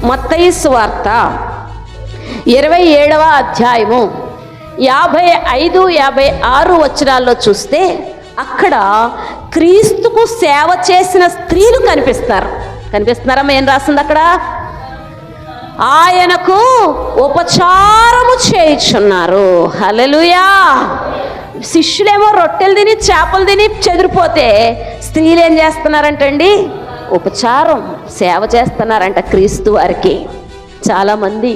మత్తయి సువార్త 27వ అధ్యాయము 55, 56 వచనాల్లో చూస్తే అక్కడ క్రీస్తుకు సేవ చేసిన స్త్రీలు కనిపిస్తున్నారమ్మా? ఏం రాసింది అక్కడ? ఆయనకు ఉపచారము చేయుచున్నారు. హల్లెలూయా. శిష్యులేమో రొట్టెలు తిని చేపలు తిని చెదిరిపోతే స్త్రీలు ఏం చేస్తున్నారంటండి? ఉపచారం, సేవ చేస్తున్నారంట క్రీస్తు వారికి. చాలామంది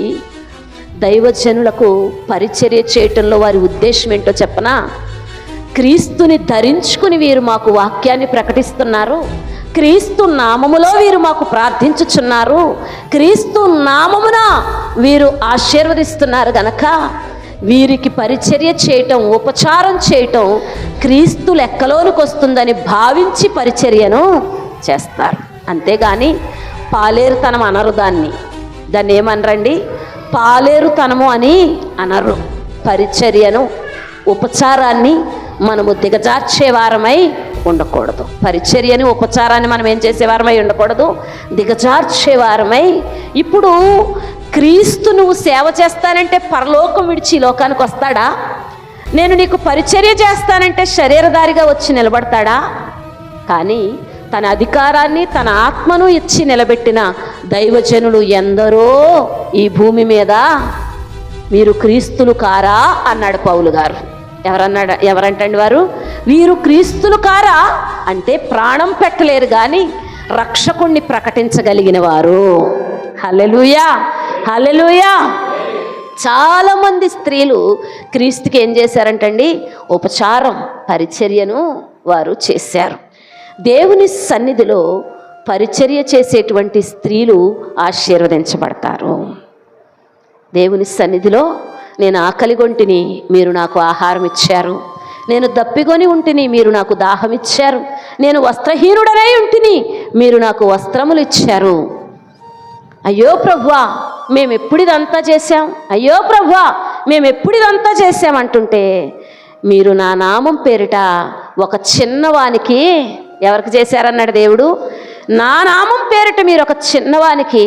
దైవజనులకు పరిచర్య చేయటంలో వారి ఉద్దేశం ఏంటో చెప్పనా? క్రీస్తుని ధరించుకుని వీరు మాకు వాక్యాన్ని ప్రకటిస్తున్నారు, క్రీస్తు నామములో వీరు మాకు ప్రార్థించుచున్నారు, క్రీస్తు నామమున వీరు ఆశీర్వదిస్తున్నారు గనక వీరికి పరిచర్య చేయటం, ఉపచారం చేయటం క్రీస్తు లెక్కలోనికి వస్తుందని భావించి పరిచర్యను చేస్తారు. అంతేగాని పాలేరుతనం అనరు. దాన్ని ఏమనరండి? పాలేరుతనము అని అనరు. పరిచర్యను, ఉపచారాన్ని మనము దిగజార్చేవారమై ఉండకూడదు. పరిచర్యని, ఉపచారాన్ని మనం ఏం చేసేవారమై ఉండకూడదు? దిగజార్చేవారమై. ఇప్పుడు క్రీస్తు నువ్వు సేవ చేస్తానంటే పరలోకం విడిచి లోకానికి వస్తాడా? నేను నీకు పరిచర్య చేస్తానంటే శరీరధారిగా వచ్చి నిలబడతాడా? కానీ తన అధికారాన్ని, తన ఆత్మను ఇచ్చి నిలబెట్టిన దైవజనులు ఎందరో ఈ భూమి మీద మీరు క్రీస్తులు కారా అన్నాడు పౌలు గారు. ఎవరంటండి వారు? వీరు క్రీస్తులు కారా అంటే ప్రాణం పెట్టలేరు కానీ రక్షకుణ్ణి ప్రకటించగలిగిన వారు. హల్లెలూయా, హల్లెలూయా. చాలామంది స్త్రీలు క్రీస్తుకి ఏం చేశారంటండి? ఉపచారం, పరిచర్యను వారు చేశారు. దేవుని సన్నిధిలో పరిచర్య చేసేటువంటి స్త్రీలు ఆశీర్వదించబడతారు. దేవుని సన్నిధిలో నేను ఆకలిగొంటిని, మీరు నాకు ఆహారం ఇచ్చారు, నేను దప్పిగొని ఉంటిని, మీరు నాకు దాహం ఇచ్చారు, నేను వస్త్రహీనుడనై ఉంటిని, మీరు నాకు వస్త్రములు ఇచ్చారు. అయ్యో ప్రభువా మేము ఎప్పుడు ఇదంతా చేశాం, అయ్యో ప్రభువా మేము ఎప్పుడు ఇదంతా చేశామంటుంటే మీరు నా నామం పేరిట ఒక చిన్నవానికి, ఎవరికి చేశారన్నాడు దేవుడు? నా నామం పేరిట మీరు ఒక చిన్నవానికి